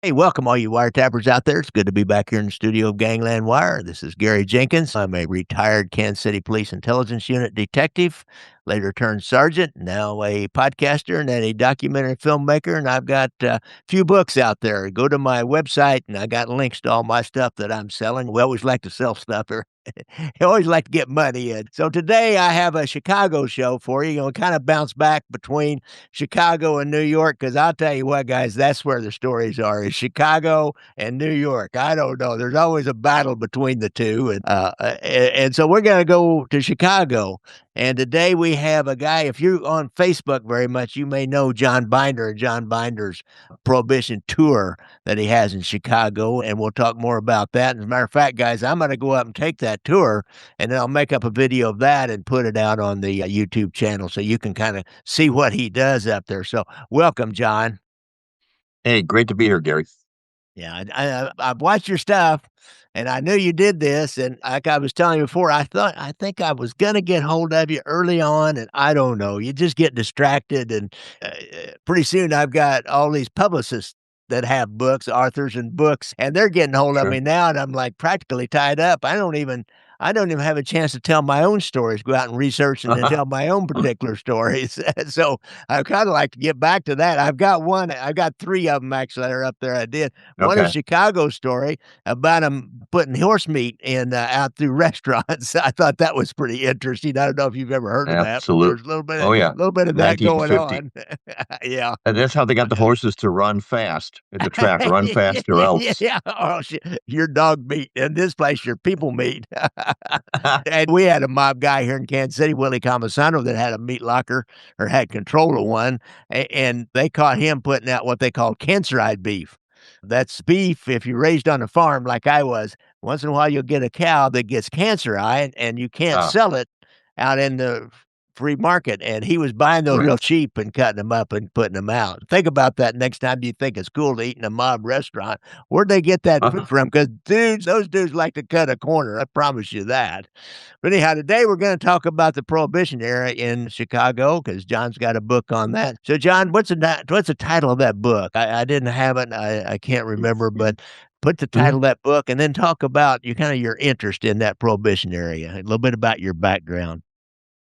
Hey, welcome all you wiretappers out there. It's good to be back here in the studio of Gangland Wire. This is Gary Jenkins. I'm a retired Kansas City Police Intelligence Unit detective, later turned sergeant, now a podcaster and then a documentary filmmaker. And I've got a few books out there. Go to my website and I got links to all my stuff that I'm selling. We always like to sell stuff here. I always like to get money in. So today I have a Chicago show for you. Kind of bounce back between Chicago and New York, because I'll tell you what, guys, that's where the stories are, is Chicago and New York. I don't know. There's always a battle between the two. And so we're going to go to Chicago. And today we have a guy, if you're on Facebook very much, you may know John Binder and John Binder's Prohibition tour that he has in Chicago. And we'll talk more about that. As a matter of fact, guys, I'm going to go up and take that tour, and then I'll make up a video of that and put it out on the YouTube channel so you can kind of see what he does up there. So welcome, John. Hey, great to be here, Gary. Yeah, I've watched your stuff, and I knew you did this. And like I was telling you before, I think I was gonna get hold of you early on, and I don't know, you just get distracted, and pretty soon I've got all these publicists that have books, authors and books, and they're getting hold of Sure. me now, and I'm like practically tied up. I don't even have a chance to tell my own stories, go out and research and then tell my own particular stories. So I kind of like to get back to that. I've got three of them actually that are up there. I did. One is Okay, Chicago story about them putting horse meat in out through restaurants. I thought that was pretty interesting. I don't know if you've ever heard of that, but absolute. there's a little bit Oh, yeah, of that going 1950. on. Yeah. And that's how they got the horses to run fast at the track. Run fast or else. Yeah. Oh, shit. Your dog meat. In this place, your people meat. And we had a mob guy here in Kansas City, Willie Comisano, that had a meat locker or had control of one, and they caught him putting out what they call canceride beef. That's beef, if you're raised on a farm like I was, once in a while you'll get a cow that gets cancer eye, and you can't Ah, sell it out in the free market, and he was buying those real correct. cheap and cutting them up and putting them out. Think about that next time you think it's cool to eat in a mob restaurant. Where'd they get that food from? Because those dudes like to cut a corner, I promise you that. But anyhow, today we're gonna talk about the Prohibition era in Chicago, because John's got a book on that. So, John, what's the title of that book? I didn't have it, I can't remember, but put the Mhm. title of that book and then talk about your interest in that Prohibition area, a little bit about your background.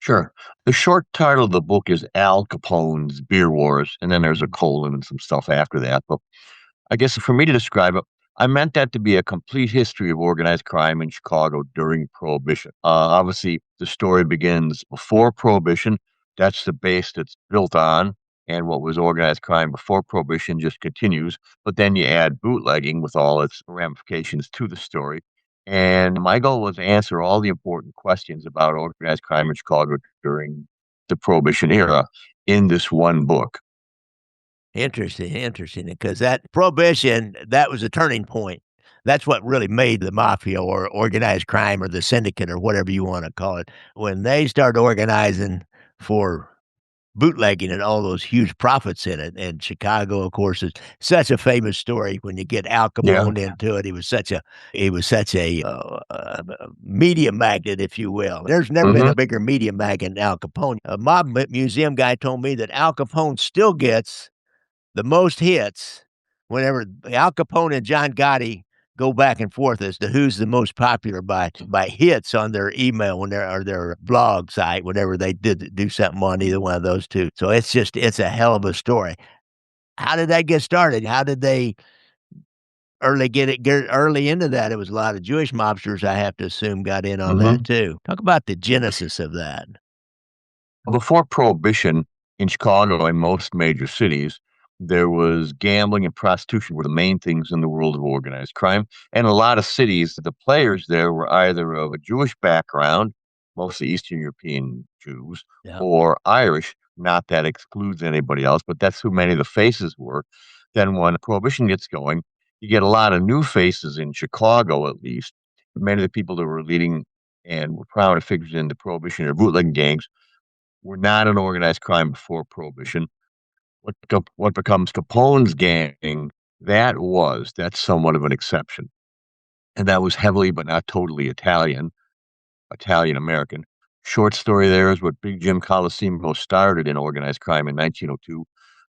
Sure. The short title of the book is Al Capone's Beer Wars, and then there's a colon and some stuff after that. But I guess for me to describe it, I meant that to be a complete history of organized crime in Chicago during Prohibition. Obviously, the story begins before Prohibition. That's the base that's built on, and what was organized crime before Prohibition just continues. But then you add bootlegging with all its ramifications to the story. And my goal was to answer all the important questions about organized crime in Chicago during the Prohibition era in this one book. Interesting, because that prohibition, that was a turning point. That's what really made the mafia or organized crime or the syndicate or whatever you wanna call it. When they started organizing for bootlegging and all those huge profits in it, and Chicago, of course, is such a famous story when you get Al Yeah. Capone into it. He was such a media magnet, if you will. There's never been Hmm. a bigger media magnet than Al Capone. A mob museum guy told me that Al Capone still gets the most hits whenever Al Capone and John Gotti go back and forth as to who's the most popular by hits on their email when they're or their blog site whenever they did do something on either one of those two. So it's a hell of a story. How did that get started? How did they get early into that? It was a lot of Jewish mobsters, I have to assume, got in on that Hmm. too. Talk about the genesis of that. Before Prohibition in Chicago and most major cities, there was gambling and prostitution were the main things in the world of organized crime. And a lot of cities, the players there were either of a Jewish background, mostly Eastern European Jews, Yeah. or Irish. Not that excludes anybody else, but that's who many of the faces were. Then when Prohibition gets going, you get a lot of new faces in Chicago, at least. Many of the people that were leading and were prominent figures in the Prohibition or bootlegging gangs were not an organized crime before Prohibition. What becomes Capone's gang, that's somewhat of an exception. And that was heavily, but not totally Italian American. Short story there is what Big Jim Colosimo started in organized crime in 1902.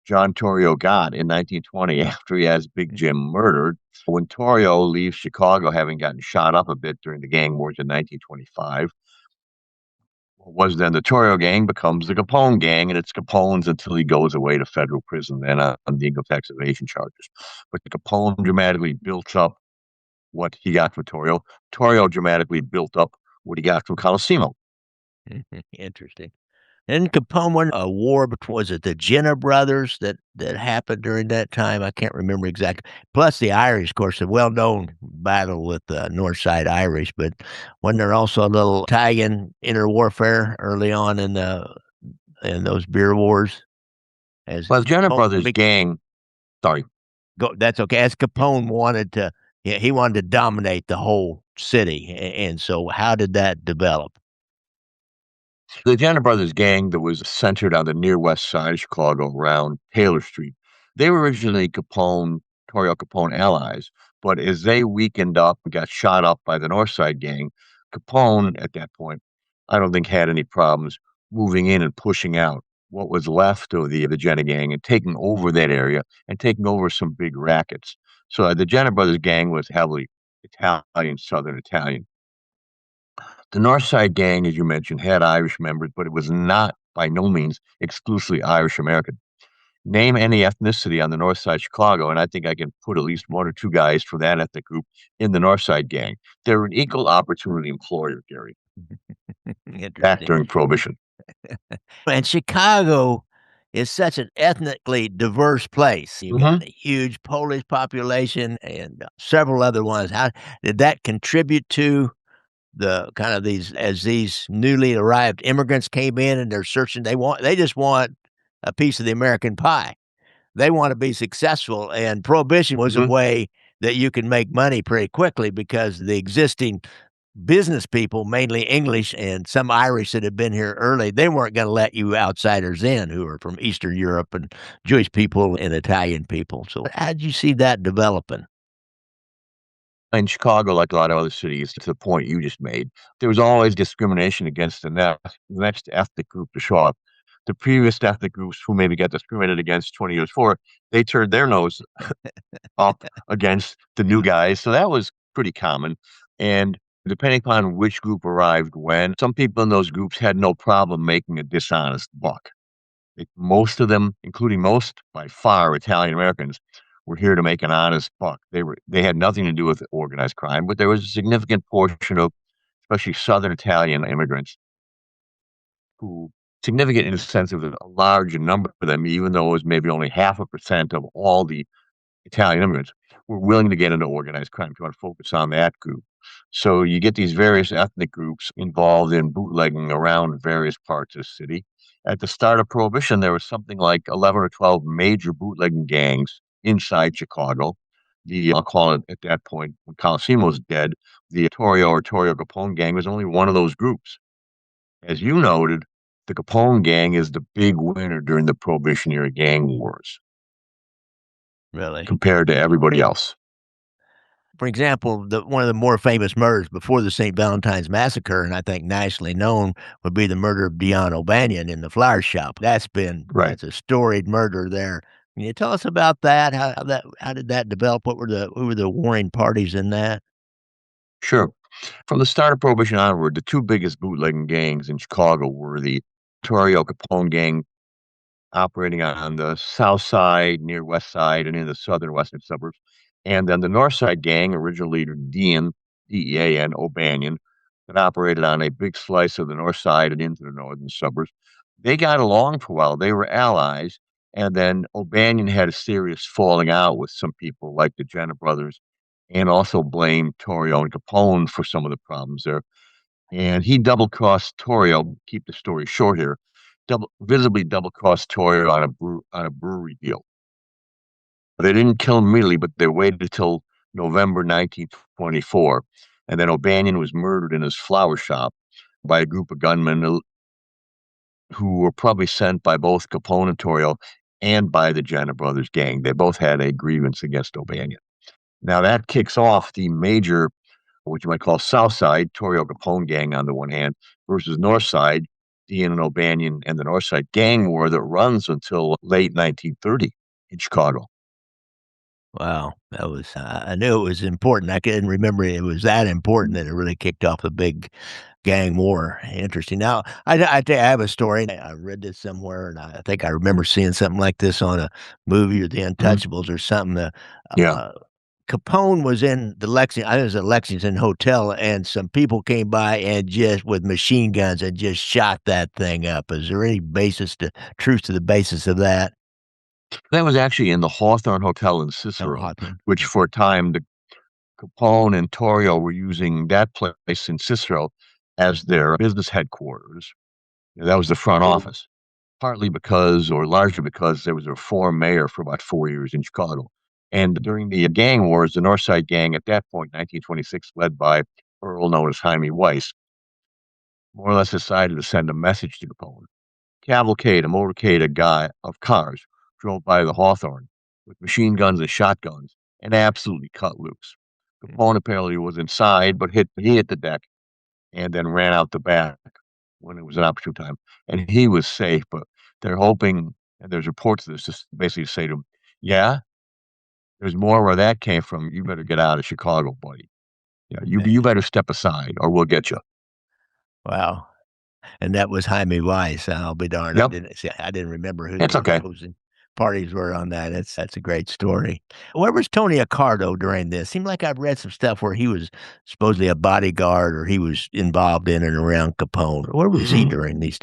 John Torrio got in 1920 after he has Big Jim murdered. When Torrio leaves Chicago, having gotten shot up a bit during the gang wars in 1925, what was then the Torrio gang becomes the Capone gang, and it's Capone's until he goes away to federal prison then on the income tax evasion charges. But Capone dramatically built up what he got from Torrio. Torrio dramatically built up what he got from Colosimo. Interesting. And Capone won a war between, was it the Jenner brothers that happened during that time? I can't remember exactly. Plus the Irish, of course, a well-known battle with the North Side Irish. But wasn't there also a little Italian interwarfare early on in those beer wars? As Well, the Jenner Capone, Brothers gang, sorry, that's okay. As Capone wanted to, yeah, he wanted to dominate the whole city, and so how did that develop? the Jenner Brothers gang that was centered on the near west side of Chicago around Taylor Street. They were originally Torrio Capone allies, but as they weakened up and got shot up by the North Side gang, Capone at that point, I don't think had any problems moving in and pushing out what was left of the Jenner gang and taking over that area and taking over some big rackets. So the Jenner Brothers gang was heavily Italian, Southern Italian. The North Side Gang, as you mentioned, had Irish members, but it was not by no means exclusively Irish American. Name any ethnicity on the North Side Chicago, and I think I can put at least one or two guys from that ethnic group in the North Side Gang. They're an equal opportunity employer, Gary, back Interesting. during Prohibition. And Chicago is such an ethnically diverse place. You've got Hmm. a huge Polish population and several other ones. How did that contribute to the kind of these newly arrived immigrants came in and they're searching? They just want a piece of the American pie. They want to be successful, and prohibition was a Hmm. way that you can make money pretty quickly because the existing business people, mainly English and some Irish that had been here early, they weren't going to let you outsiders in who are from Eastern Europe and Jewish people and Italian people. So how did you see that developing? In Chicago, like a lot of other cities, to the point you just made, there was always discrimination against the next ethnic group to show up. The previous ethnic groups who maybe got discriminated against 20 years before, they turned their nose up against the new guys. So that was pretty common. And depending upon which group arrived when, some people in those groups had no problem making a dishonest buck. Most of them, including most by far Italian Americans, were here to make an honest buck. They had nothing to do with organized crime, but there was a significant portion of especially Southern Italian immigrants who significant in the sense of a large number of them, even though it was maybe only 0.5% of all the Italian immigrants were willing to get into organized crime. If you want to focus on that group. So you get these various ethnic groups involved in bootlegging around various parts of the city. At the start of Prohibition, there was something like 11 or 12 major bootlegging gangs inside Chicago. I'll call it at that point, when Colosimo's dead, the Torrio Capone gang was only one of those groups. As you noted, the Capone gang is the big winner during the Prohibition-era gang wars Really? compared to everybody else. For example, one of the more famous murders before the St. Valentine's Massacre, and I think nationally known, would be the murder of Dion O'Banion in the flower shop. Right. That's a storied murder there. Can you tell us about that? How did that develop? Who were the warring parties in that? Sure. From the start of Prohibition onward, the two biggest bootlegging gangs in Chicago were the Torrio Capone gang operating on the south side, near west side, and in the southern western suburbs. And then the north side gang, original leader Dion, Dean O'Banion, that operated on a big slice of the north side and into the northern suburbs. They got along for a while. They were allies. And then O'Banion had a serious falling out with some people like the Jenner brothers and also blamed Torrio and Capone for some of the problems there. And he double crossed Torrio, keep the story short here, visibly double crossed Torrio on a brewery deal. They didn't kill him immediately, but they waited until November 1924. And then O'Banion was murdered in his flower shop by a group of gunmen who were probably sent by both Capone and Torrio and by the Jenner Brothers gang. They both had a grievance against O'Banion. Now that kicks off the major, what you might call South Side, Torrio Capone gang on the one hand, versus North Side, Dion O'Banion and the Northside Gang War that runs until late 1930 in Chicago. Wow, that was I knew it was important. I couldn't remember it was that important that it really kicked off the big gang war. Interesting. Now, I have a story. I read this somewhere, and I think I remember seeing something like this on a movie or The Mhm. Untouchables or something. Yeah. Uh, Capone was in the Lexington. I think it was a Lexington hotel, and some people came by and just with machine guns and just shot that thing up. Is there any basis to truth to the basis of that? That was actually in the Hawthorne Hotel in Oh, Cicero, Hawthorne. which for a time the Capone and Torrio were using that place in Cicero as their business headquarters. That was the front office, partly because, or largely because, there was a reform mayor for about 4 years in Chicago. And during the gang wars, the North Side Gang at that point, 1926, led by Earl known as Jaime Weiss, more or less decided to send a message to Capone. A motorcade of cars drove by the Hawthorne with machine guns and shotguns and absolutely cut loose. Capone apparently was inside, but he hit the deck and then ran out the back when it was an opportune time. And he was safe, but they're hoping, and there's reports of this, just basically to say to him, yeah, there's more where that came from. You better get out of Chicago, buddy. Yeah, you better step aside or we'll get you. Wow. And that was Jaime Weiss. I'll be darned. Yep, I didn't remember who it's the okay. opposing parties were on that. That's a great story. Where was Tony Accardo during this? Seemed like I've read some stuff where he was supposedly a bodyguard or he was involved in and around Capone. Where was he during these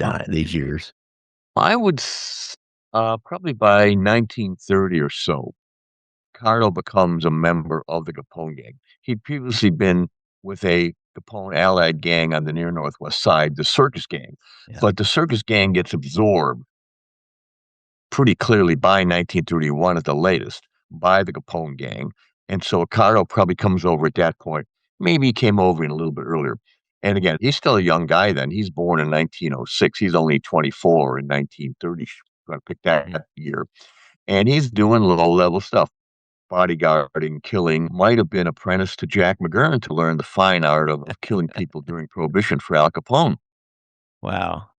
years? I would probably by 1930 or so, Carlo becomes a member of the Capone gang. He'd previously been with a Capone allied gang on the near northwest side, the Circus Gang. Yeah. But the Circus Gang gets absorbed pretty clearly by 1931 at the latest by the Capone gang. And so Carlo probably comes over at that point. Maybe he came over in a little bit earlier. And again, he's still a young guy then. He's born in 1906. He's only 24 in 1930. I picked Mhm. that year. And he's doing low level stuff. Bodyguarding, killing, might have been apprenticed to Jack McGurn to learn the fine art of killing people during Prohibition for Al Capone. Wow.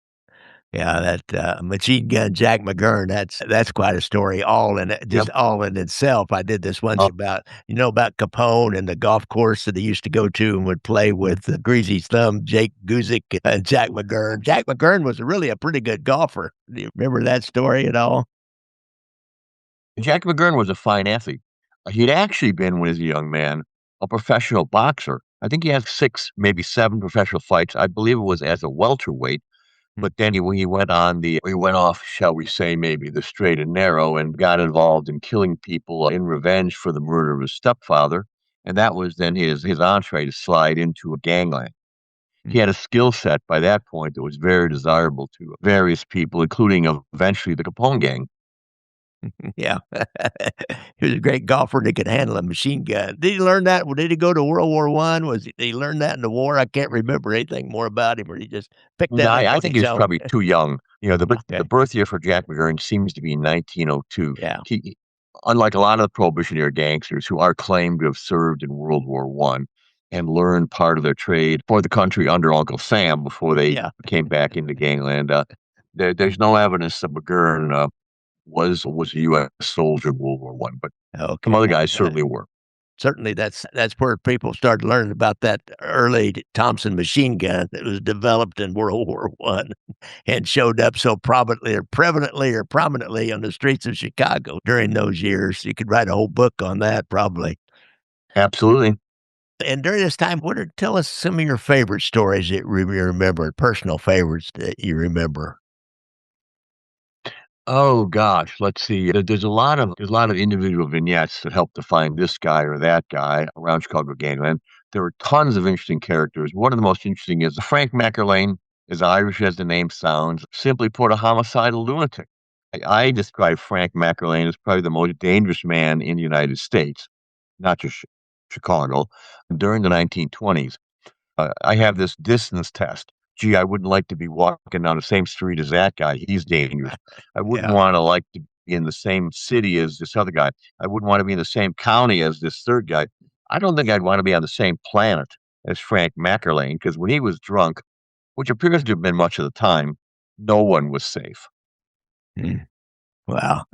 Yeah, that, Machine Gun Jack McGurn, that's quite a story all in it just Yep. all in itself. I did this once Oh, about about Capone and the golf course that he used to go to and would play with, Greasy's Thumb, Jake Guzik, and Jack McGurn. Jack McGurn was really a pretty good golfer. Do you remember that story at all? Jack McGurn was a fine athlete. He'd actually been, when he was a young man, a professional boxer. I think he had 6, maybe 7 professional fights. I believe it was as a welterweight, Hmm, but then he went off, shall we say, maybe the straight and narrow and got involved in killing people in revenge for the murder of his stepfather, and that was then his entree to slide into a gangland. hmm. He had a skill set by that point that was very desirable to various people, including eventually the Capone gang. Yeah. He was a great golfer that could handle a machine gun. Did he learn that? Did he go to World War One? Did he learn that in the war? I can't remember anything more about him, or he just picked No, that up I on think he his was own. probably too young. The Okay. birth year for Jack McGurn seems to be 1902. Yeah. Unlike a lot of the Prohibition-era gangsters who are claimed to have served in World War One and learned part of their trade for the country under Uncle Sam before they Yeah. came back into gangland, there's no evidence that McGurn, was a U.S. soldier in World War One, but some Okay. other guys certainly were. Certainly, that's where people started learning about that early Thompson machine gun that was developed in World War One and showed up so prominently on the streets of Chicago during those years. You could write a whole book on that probably. Absolutely. And during this time, tell us some of your favorite stories that you remember, personal favorites that you remember. Oh gosh, let's see. There's a lot of individual vignettes that help define this guy or that guy around Chicago gangland. There were tons of interesting characters. One of the most interesting is Frank McErlane, as Irish as the name sounds, simply put, a homicidal lunatic. I describe Frank McErlane as probably the most dangerous man in the United States, not just Chicago, during the 1920s. I have this distance test. Gee, I wouldn't like to be walking down the same street as that guy. He's dangerous. I wouldn't Yeah. want to like to be in the same city as this other guy. I wouldn't want to be in the same county as this third guy. I don't think I'd want to be on the same planet as Frank McErlane because when he was drunk, which appears to have been much of the time, No one was safe. Mm. Wow.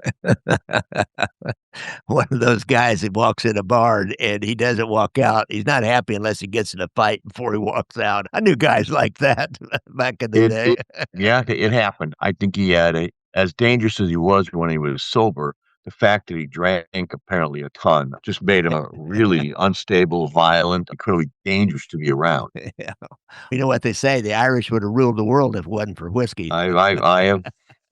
One of those guys that walks in a bar and he doesn't walk out. He's not happy unless he gets in a fight before he walks out. I knew guys like that back in the day. It yeah, it happened. I think he had a as dangerous as he was when he was sober, the fact that he drank apparently a ton just made him a really unstable, violent, incredibly dangerous to be around. Yeah. You know what they say, the Irish would have ruled the world if it wasn't for whiskey. I have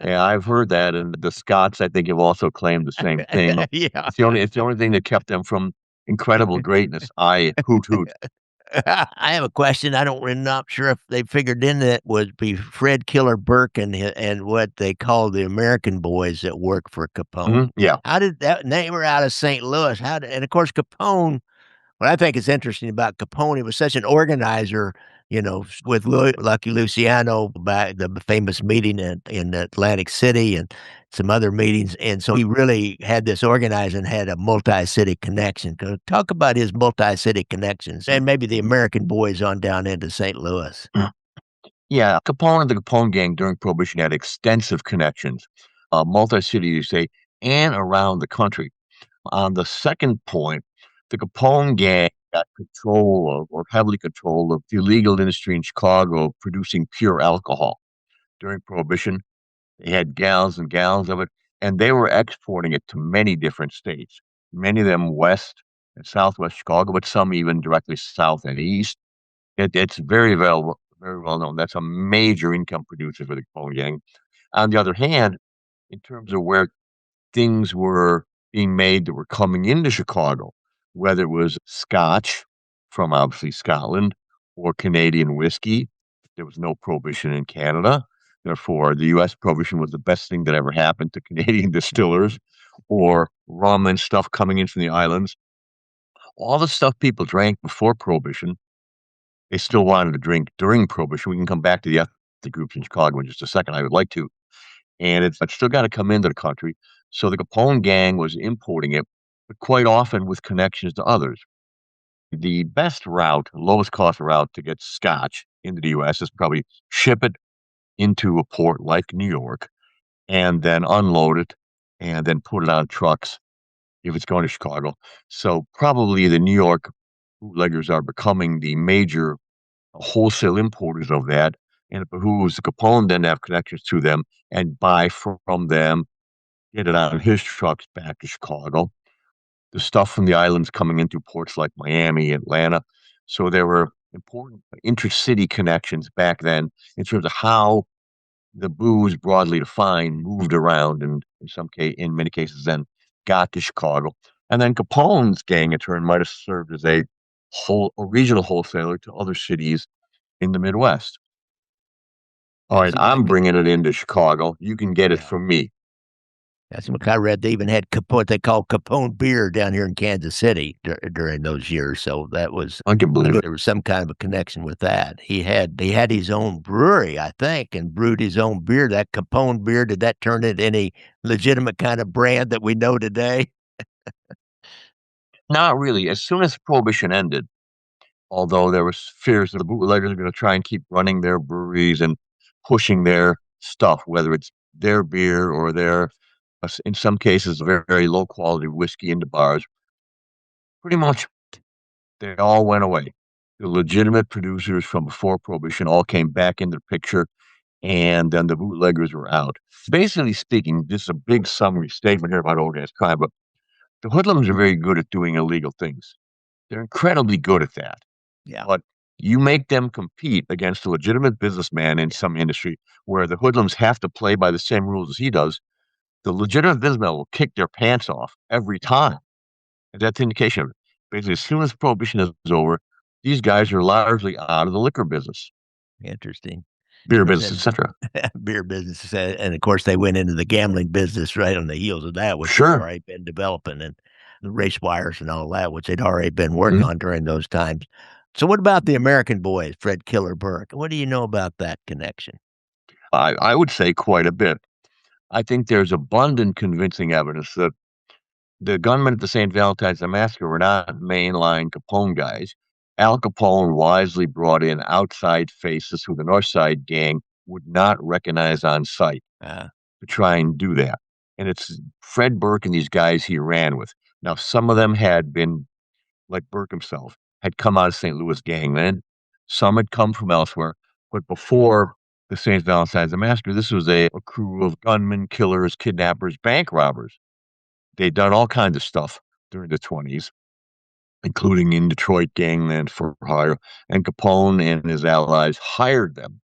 yeah, I've heard that, and the Scots, I think, have also claimed the same thing. Yeah. It's the only thing that kept them from incredible greatness. I hoot hoot. I have a question. I don't, I'm not sure if they figured in that would be Fred Killer Burke and what they call the American boys that work for Capone. Mhm, yeah. How did that? They were out of St. Louis. How did, and of course Capone. What I think is interesting about Capone, he was such an organizer, with Lucky Luciano by the famous meeting in Atlantic City and some other meetings. And so he really had this organized and had a multi-city connection. Talk about his multi-city connections and maybe the American boys on down into St. Louis. Yeah, Capone and the Capone gang during Prohibition had extensive connections, multi-city, you say, and around the country. On the second point, the Capone gang got control of, or heavily control of, the illegal industry in Chicago producing pure alcohol. During Prohibition, they had gallons and gallons of it, and they were exporting it to many different states, many of them west and southwest Chicago, but some even directly south and east. It's very well known. That's a major income producer for the Capone gang. On the other hand, in terms of where things were being made that were coming into Chicago, whether it was Scotch from obviously Scotland or Canadian whiskey. There was no prohibition in Canada. Therefore, the US prohibition was the best thing that ever happened to Canadian distillers, or rum and stuff coming in from the islands. All the stuff people drank before prohibition, they still wanted to drink during prohibition. We can come back to the ethnic groups in Chicago in just a second. I would like to. And it's still got to come into the country. So the Capone gang was importing it, but quite often with connections to others. The best route, lowest cost route to get scotch into the US is probably ship it into a port like New York and then unload it and then put it on trucks if it's going to Chicago. So probably the New York bootleggers are becoming the major wholesale importers of that, and it behooves the Capone then to have connections to them and buy from them, get it on his trucks back to Chicago. The stuff from the islands coming into ports like Miami, Atlanta. So there were important intercity connections back then in terms of how the booze, broadly defined, moved around, and in many cases, then got to Chicago. And then Capone's gang, in turn, might have served as a regional wholesaler to other cities in the Midwest. All Yeah, right, seems I'm like bringing it into Chicago. You can get it yeah. from me. That's what I read. They even had what they call Capone beer down here in Kansas City during those years. So that was I can believe it. there was some kind of a connection with that. He had his own brewery, I think, and brewed his own beer. That Capone beer, did that turn into any legitimate kind of brand that we know today? Not really. As soon as Prohibition ended, although there was fears that the bootleggers are going to try and keep running their breweries and pushing their stuff, whether it's their beer or their, in some cases, very, very low quality whiskey into bars. Pretty much they all went away. The legitimate producers from before Prohibition all came back into the picture, and then the bootleggers were out. Basically speaking, this is a big summary statement here about organized crime, but the hoodlums are very good at doing illegal things. They're incredibly good at that. Yeah, But you make them compete against a legitimate businessman in yeah, some industry where the hoodlums have to play by the same rules as he does, the legitimate businessman will kick their pants off every time. And that's the indication of it. Basically, as soon as prohibition is over, these guys are largely out of the liquor business, interesting. beer And business, then etc. beer business, and of course they went into the gambling business right on the heels of that, which had Sure. already been developing, and the race wires and all that, which they'd already been working Mhm. on during those times. So, what about the American boys, Fred Killer Burke? What do you know about that connection? I would say quite a bit. I think there's abundant convincing evidence that the gunmen at the St. Valentine's Day Massacre were not mainline Capone guys. Al Capone wisely brought in outside faces who the North Side gang would not recognize on sight Uh, to try and do that. And it's Fred Burke and these guys he ran with. Now, some of them had been, like Burke himself, had come out of St. Louis gangland. Some had come from elsewhere. But before the St. Valentine's Massacre, this was a crew of gunmen, killers, kidnappers, bank robbers. They'd done all kinds of stuff during the 20s, including in Detroit gangland for hire. And Capone and his allies hired them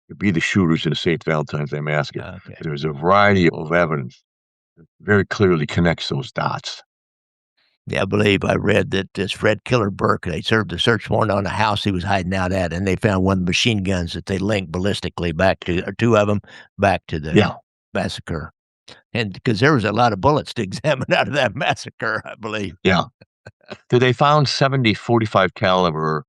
to be the shooters in the St. Valentine's Day Massacre. okay. There's a variety of evidence that very clearly connects those dots. Yeah, I believe I read that this Fred Killer Burke, they served a search warrant on a house he was hiding out at, and they found one of the machine guns that they linked ballistically back to, or two of them, back to the Yeah, massacre. And because there was a lot of bullets to examine out of that massacre, I believe. yeah. They found 70 45 caliber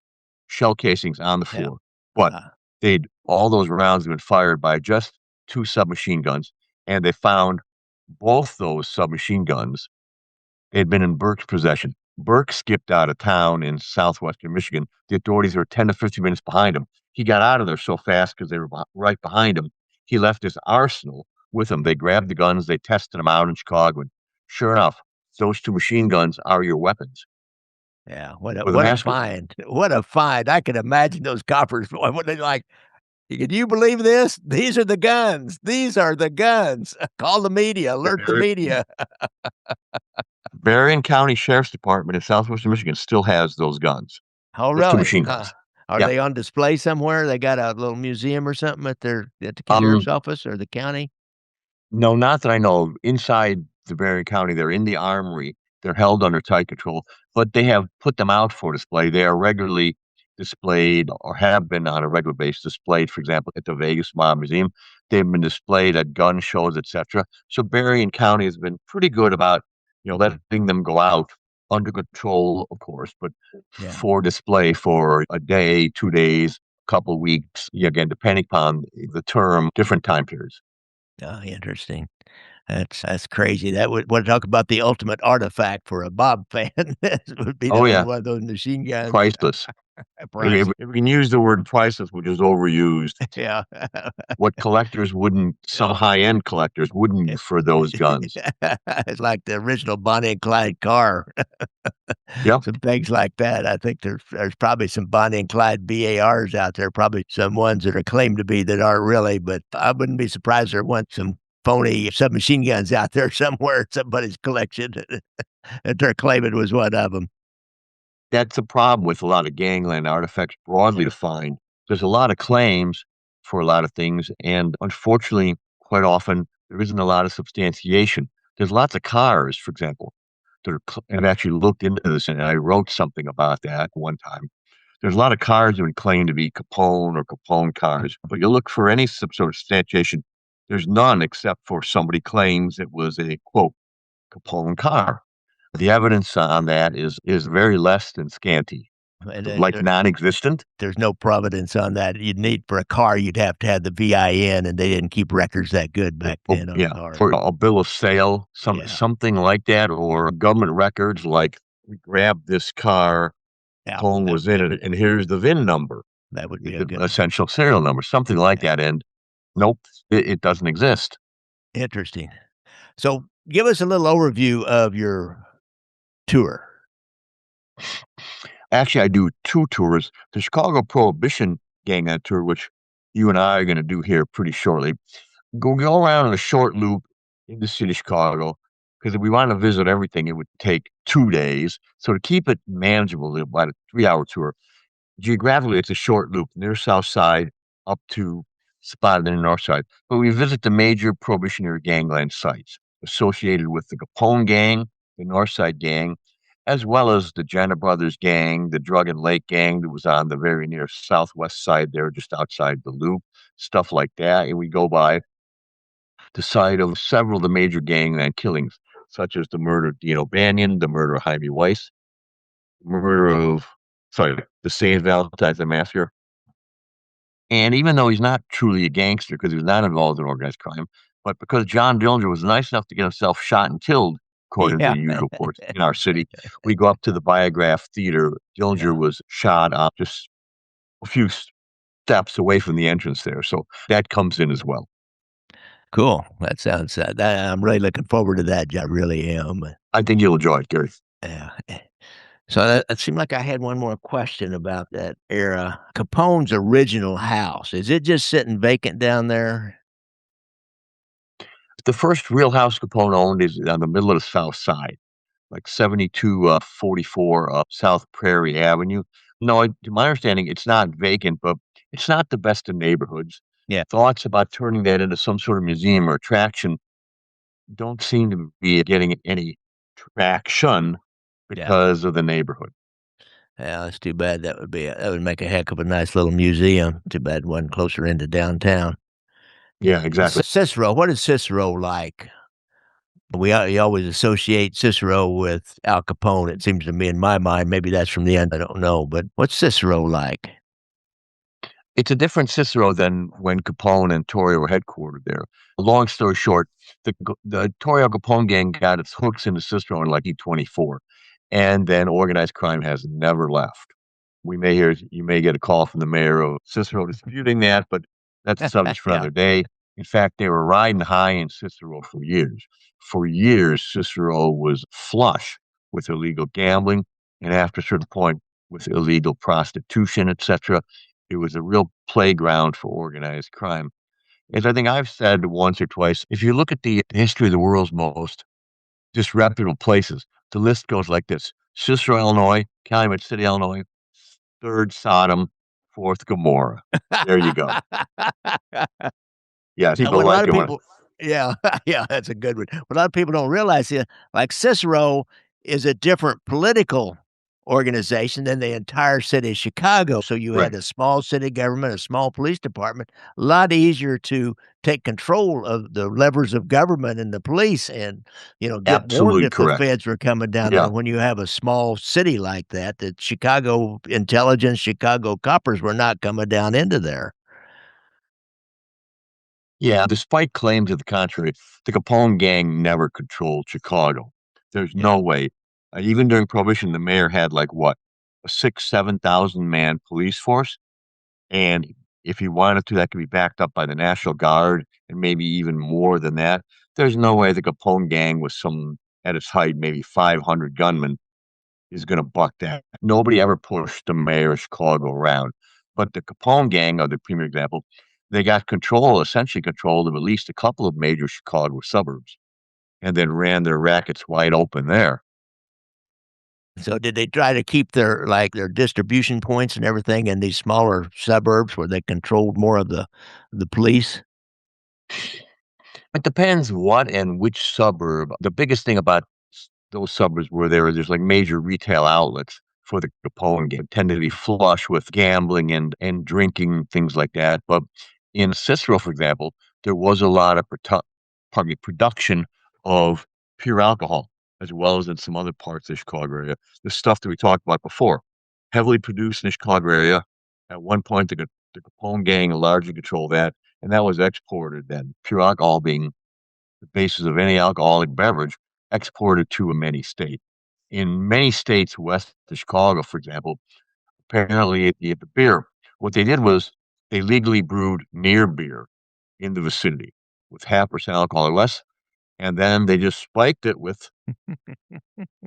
shell casings on the Yeah. floor, but Uh, they'd all those rounds had been fired by just two submachine guns, and they found both those submachine guns had been in Burke's possession. Burke skipped out of town in southwestern Michigan. The authorities were 10 to 15 minutes behind him. He got out of there so fast because they were right behind him. He left his arsenal with him. They grabbed the guns, they tested them out in Chicago. And sure enough, those two machine guns are your weapons yeah. for the What a massacre. find. What a find. I can imagine those coppers. What they like. Can you believe this? These are the guns. These are the guns. Call the media. Alert the media. Berrien County Sheriff's Department in southwestern Michigan still has those guns, Oh, those two really? machine Huh. guns. Are Yeah. they on display somewhere? They got a little museum or something at the Um, sheriff's office or the county? no, not that I know of. Inside the Berrien County, they're in the armory. They're held under tight control, but they have put them out for display. They are regularly displayed or have been on a regular basis displayed, for example, at the Vegas Mob Museum. They've been displayed at gun shows, etc. So Berrien County has been pretty good about, letting them go out under control, of course, but Yeah. for display for a day, 2 days, couple weeks, again, depending upon the term, different time periods. Oh, interesting. That's crazy. That would want to talk about the ultimate artifact for a Bob fan. This would be Oh to own yeah, one of those machine guns. priceless. Price. If we can use the word priceless, which is overused, Yeah. what collectors wouldn't, some Yeah. high-end collectors wouldn't for those guns. It's like the original Bonnie and Clyde car. Yep. Some things like that. I think there's probably some Bonnie and Clyde BARs out there, probably some ones that are claimed to be that aren't really, but I wouldn't be surprised there weren't some phony submachine guns out there somewhere in somebody's collection that they're claiming was one of them. That's a problem with a lot of gangland artifacts broadly defined. There's a lot of claims for a lot of things, and unfortunately, quite often, there isn't a lot of substantiation. There's lots of cars, for example, that are, and I've actually looked into this, and I wrote something about that one time. There's a lot of cars that would claim to be Capone or Capone cars, but you look for any sort of substantiation, there's none except for somebody claims it was a, quote, Capone car. The evidence on that is very less than scanty, And like non-existent. there's no providence on that. You'd need for a car, you'd have to have the VIN, and they didn't keep records that good back Oh, then on yeah, cars. for a bill of sale, Yeah. something like that, or government records like, "We grabbed this car, Yeah. Capone was in it, and here's the VIN number, That would be a the good one. essential serial number," something like Yeah. that, and nope, it doesn't exist. Interesting. So give us a little overview of your tour. Actually, I do 2 tours. The Chicago Prohibition Gang tour, which you and I are gonna do here pretty shortly. Go around in a short loop in the city of Chicago, because if we wanna visit everything, it would take 2 days. So to keep it manageable, about a 3-hour tour, geographically, it's a short loop, near South Side up to spotted in the North Side. But we visit the major Prohibition-era gangland sites associated with the Capone gang, the North Side gang, as well as the Jenner Brothers gang, the Drug and Lake gang that was on the very near southwest side there, just outside the loop, stuff like that. And we go by the site of several of the major gangland killings, such as the murder of Dion O'Banion, the murder of Jaime Weiss, murder of, sorry, the St. Valentine's Massacre. And even though he's not truly a gangster because he was not involved in organized crime, but because John Dillinger was nice enough to get himself shot and killed, according to Yeah. the usual courts in our city, we go up to the Biograph Theater. Dillinger Yeah. was shot just a few steps away from the entrance there. So that comes in as well. Cool. That sounds, I'm really looking forward to that. I really am. I think you'll enjoy it, Gary. Yeah. So that it seemed like I had one more question about that era. Capone's original house, is it just sitting vacant down there? The first real house Capone owned is on the middle of the South Side, like 72 44 South Prairie Avenue. No, to my understanding, it's not vacant, but it's not the best of neighborhoods. Yeah, Thoughts about turning that into some sort of museum or attraction don't seem to be getting any traction yeah. because of the neighborhood. Yeah, that's too bad. That would make a heck of a nice little museum. Too bad it wasn't closer into downtown. Yeah, exactly. Cicero, what is Cicero like? You always associate Cicero with Al Capone, it seems to me in my mind. Maybe that's from the end, I don't know, but what's Cicero like? It's a different Cicero than when Capone and Torrio were headquartered there. Long story short, the Torrio Capone gang got its hooks into Cicero in like E24, and then organized crime has never left. You may get a call from the mayor of Cicero disputing that, but that's a subject for Yeah, another day. In fact, they were riding high in Cicero for years. For years, Cicero was flush with illegal gambling, and after a certain point, with illegal prostitution, etc. It was a real playground for organized crime. As I think I've said once or twice, if you look at the history of the world's most disreputable places, the list goes like this: Cicero, Illinois; Calumet City, Illinois; third Sodom; fourth Gomorrah. There you go. Yeah, And people what a lot like of it when people yeah, yeah, that's a good one. What a lot of people don't realize is, like, Cicero is a different political organization than the entire city of Chicago, so you right. had a small city government, a small police department, a lot easier to take control of the levers of government and the police and, get warned Absolutely if the correct. feds were coming down Yeah. there when you have a small city like that, that Chicago intelligence, Chicago coppers were not coming down into there. Yeah, despite claims to the contrary, the Capone gang never controlled Chicago. There's Yeah. no way. Even during Prohibition, the mayor had like what, a 7,000 man police force, and if he wanted to, that could be backed up by the National Guard and maybe even more than that. There's no way the Capone gang with some at its height, maybe 500 gunmen, is going to buck that. Nobody ever pushed the mayor of Chicago around. But the Capone gang are the premier example. They got control, essentially control of at least a couple of major Chicago suburbs and then ran their rackets wide open there. So did they try to keep their distribution points and everything in these smaller suburbs where they controlled more of the police? It depends what and which suburb. The biggest thing about those suburbs where there's like major retail outlets for the Capone game tend to be flush with gambling and drinking, things like that. But in Cicero, for example, there was a lot of production of pure alcohol, as well as in some other parts of the Chicago area. The stuff that we talked about before, heavily produced in the Chicago area. At one point, the Capone gang largely controlled that, and that was exported then. Pure alcohol being the basis of any alcoholic beverage exported to many states. In many states west of Chicago, for example, apparently the beer, what they did was they legally brewed near beer in the vicinity with 0.5% alcohol or less, and then they just spiked it with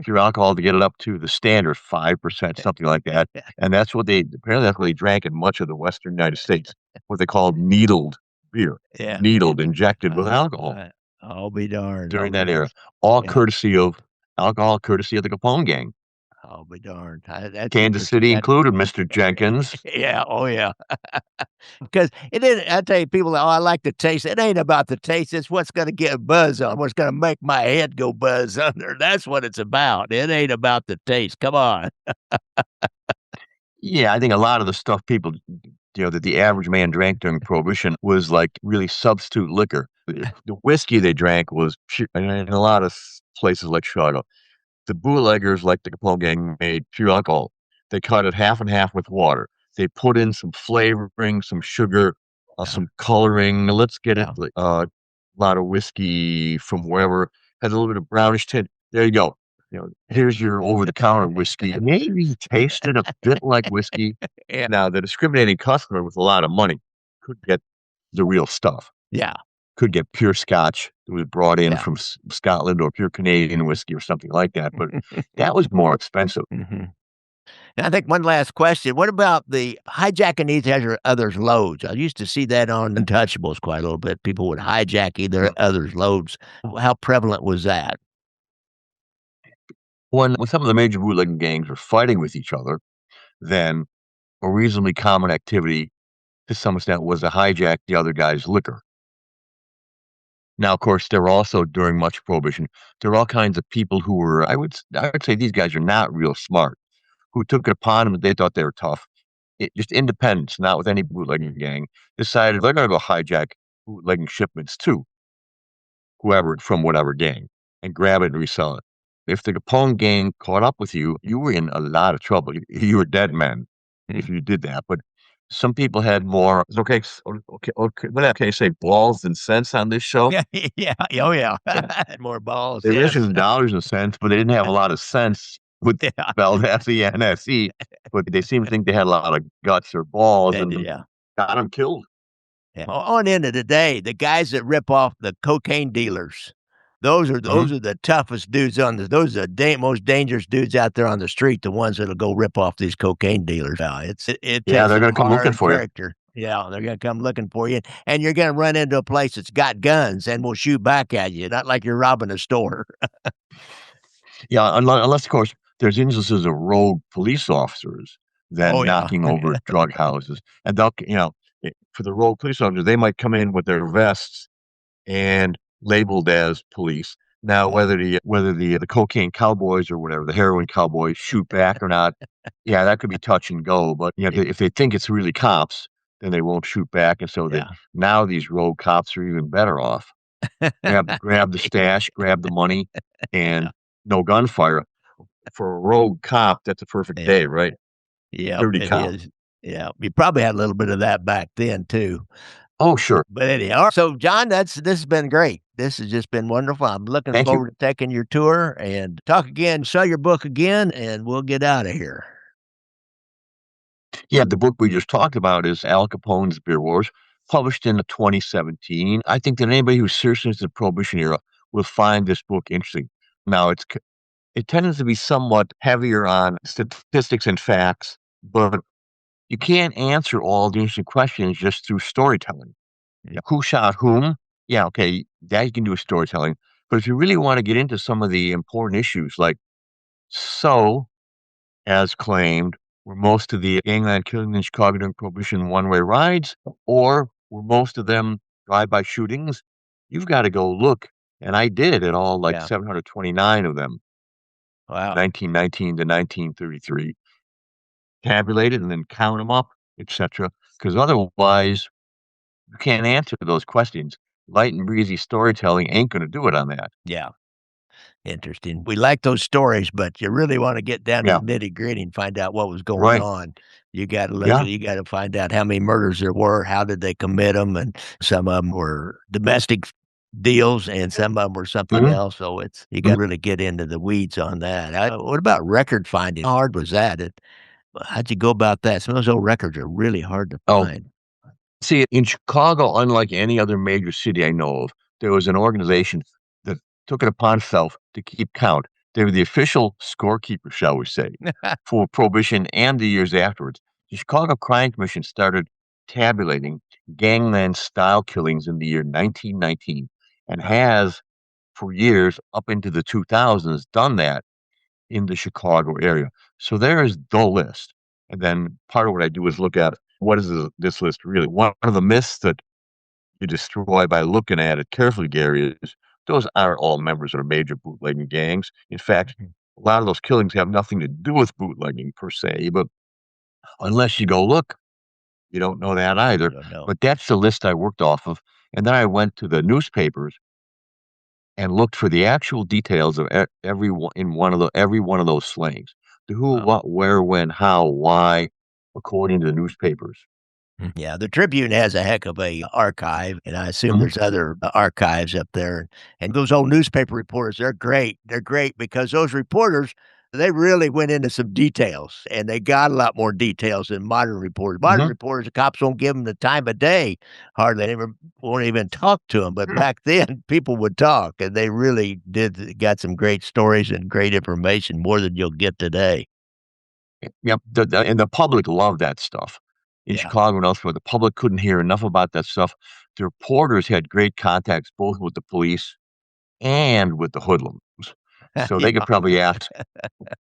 pure alcohol to get it up to the standard 5%, something like that. And that's what they drank in much of the Western United States, what they called needled beer, Yeah. needled, injected with Uh, alcohol uh, I'll be darned, I'll during be that era. darned. All Yeah, courtesy of alcohol, courtesy of the Capone gang. I'll be darned. That's Kansas interesting. City That included, Mr. Jenkins. yeah, oh, yeah. Because it isn't I tell you, people, "Oh, I like the taste." It ain't about the taste, it's what's gonna get a buzz on, what's gonna make my head go buzz under. That's what it's about. It ain't about the taste, come on. Yeah, I think a lot of the stuff people, that the average man drank during Prohibition was like really substitute liquor. The whiskey they drank was in a lot of places like Chicago. The bootleggers, like the Capone gang, made pure alcohol. They cut it half and half with water. They put in some flavoring, some sugar, Yeah, some coloring. Let's get it, yeah. a lot of whiskey from wherever has a little bit of brownish tint. There you go. Here's your over-the-counter whiskey. Maybe tasted a bit like whiskey. Yeah. Now, the discriminating customer with a lot of money could get the real stuff. Yeah. Could get pure Scotch that was brought in Yeah. from Scotland or pure Canadian whiskey or something like that. But that was more expensive. Mhm. And I think one last question. What about the hijacking each other's loads? I used to see that on Untouchables quite a little bit. People would hijack either Mm. other's loads. How prevalent was that? When some of the major bootlegging gangs were fighting with each other, then a reasonably common activity to some extent was to hijack the other guy's liquor. Now, of course, there were also during much prohibition, there were all kinds of people who were, I would say these guys are not real smart, who took it upon them that they thought they were tough. Just independents, not with any bootlegging gang, decided they're going to go hijack bootlegging shipments too, whoever from whatever gang, and grab it and resell it. If the Capone gang caught up with you, you were in a lot of trouble. You were dead men if Mm. you did that. But some people had more. Okay, okay. What can I say? Balls and sense on this show. Yeah, yeah, oh, yeah. Yeah, Had more balls, they mentioned yes. in dollars and cents, but they didn't have a lot of sense with Yeah, spelled SENSE. But they seemed to think they had a lot of guts or balls, and and yeah. got them killed. Yeah. On into the day, the guys that rip off the cocaine dealers, those are Mhm. those are the toughest dudes on the those are the most dangerous dudes out there on the street, the ones that'll go rip off these cocaine dealers. It Yeah, takes they're some going to come looking hard for you. character. Yeah, they're gonna come looking for you, and you're gonna run into a place that's got guns and will shoot back at you, not like you're robbing a store. Yeah, unless, of course, there's instances of rogue police officers Oh, then yeah. knocking over drug houses, and for the rogue police officers, they might come in with their vests and labeled as police. Now, Yeah, whether the cocaine cowboys or whatever, the heroin cowboys shoot back or not, yeah, that could be touch and go. But if they think it's really cops, then they won't shoot back, and so yeah. now these rogue cops are even better off. Grab the stash, grab the money, and no gunfire. For a rogue cop, that's a perfect Yeah. day, right? Yep, Dirty it cop. is. Yeah, we probably had a little bit of that back then too. Oh, sure. But anyhow, so John, this has been great. This has just been wonderful. I'm looking Thank you. forward to taking your tour and talk again, sell your book again, and we'll get out of here. Yeah, the book we just talked about is Al Capone's Beer Wars, published in 2017. I think that anybody who's seriously into the Prohibition era will find this book interesting. Now, it tends to be somewhat heavier on statistics and facts, but you can't answer all the interesting questions just through storytelling. Mm. Who shot whom? Yeah, okay, that you can do with storytelling. But if you really want to get into some of the important issues, like, so, as claimed, were most of the gangland killings in Chicago during Prohibition one-way rides, or were most of them drive-by shootings? You've got to go look, and I did at all like Yeah. 729 of them, Wow. 1919 to 1933, tabulated and then count them up, etc. Because otherwise, you can't answer those questions. Light and breezy storytelling ain't going to do it on that. Yeah. Interesting. We like those stories, but you really wanna get down to Yeah, the nitty-gritty and find out what was going right. on. You gotta look Yeah. at you gotta find out how many murders there were, how did they commit them, and some of them were domestic deals, and some of them were something Mhm, else, so it's you mhm. gotta really get into the weeds on that. What about record finding? How hard was that? How'd you go about that? Some of those old records are really hard to Oh, find. see, in Chicago, unlike any other major city I know of, there was an organization that took it upon itself to keep count. They were the official scorekeeper, shall we say, for Prohibition and the years afterwards. The Chicago Crime Commission started tabulating gangland-style killings in the year 1919 and Wow. has, for years, up into the 2000s, done that in the Chicago area. So there is the list. And then part of what I do is look at what is this list really. One of the myths that you destroy by looking at it carefully, Gary, is those aren't all members of major bootlegging gangs. In fact, Mhm. a lot of those killings have nothing to do with bootlegging per se, but unless you go look, you don't know that You either. don't know. But that's the list I worked off of. And then I went to the newspapers and looked for the actual details of every one of those slayings. The who, Wow. what, where, when, how, why, according to the newspapers. Yeah, the Tribune has a heck of a archive, and I assume Mhm, there's other archives up there. And those old newspaper reporters, they're great. They're great because those reporters, they really went into some details, and they got a lot more details than modern reporters. Modern mhm. reporters, the cops won't give them the time of day, hardly. They never won't even talk to them. But back then, people would talk, and they really did got some great stories and great information, more than you'll get today. Yep, and the public loved that stuff. In Yeah. Chicago and elsewhere, the public couldn't hear enough about that stuff. The reporters had great contacts both with the police and with the hoodlums. So they could Yeah. probably ask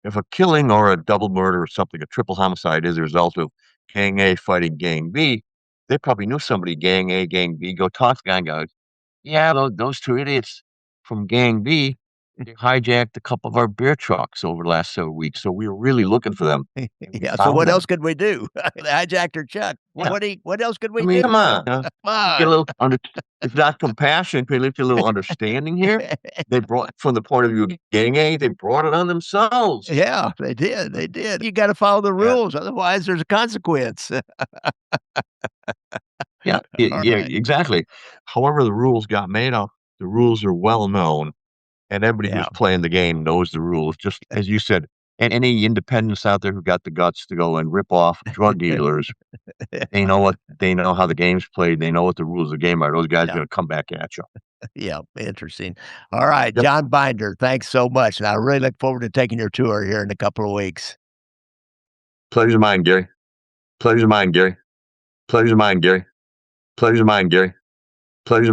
if a killing or a double murder or something, a triple homicide is a result of gang A fighting gang B, they probably knew somebody, gang A, gang B, go talk to the guy and go, yeah, those two idiots from gang B, they hijacked a couple of our beer trucks over the last several weeks. So we were really looking for them and we Yeah, so found what else them. could we do? They hijacked her Chuck. Yeah. What else could I we mean, do? come on. Come Get a on. little if not compassion, can we lift a little understanding here? They brought from the point of view of gang A, they brought it on themselves. Yeah, they did, they did. You gotta follow the Yeah. rules, otherwise there's a consequence. Yeah, All yeah, right. exactly. However, the rules got made up, the rules are well known, and everybody Yeah, who's playing the game knows the rules, just as you said. And any independents out there who got the guts to go and rip off drug dealers, they know what they know how the game's played, they know what the rules of the game are. Those guys are yeah, gonna come back at you. yeah, interesting. All right, Yep. John Binder, thanks so much, and I really look forward to taking your tour here in a couple of weeks. Pleasure's mine, Gary. Pleasure's mine, Gary. Pleasure's mine, Gary. Pleasure's mine, Gary. Pleasure's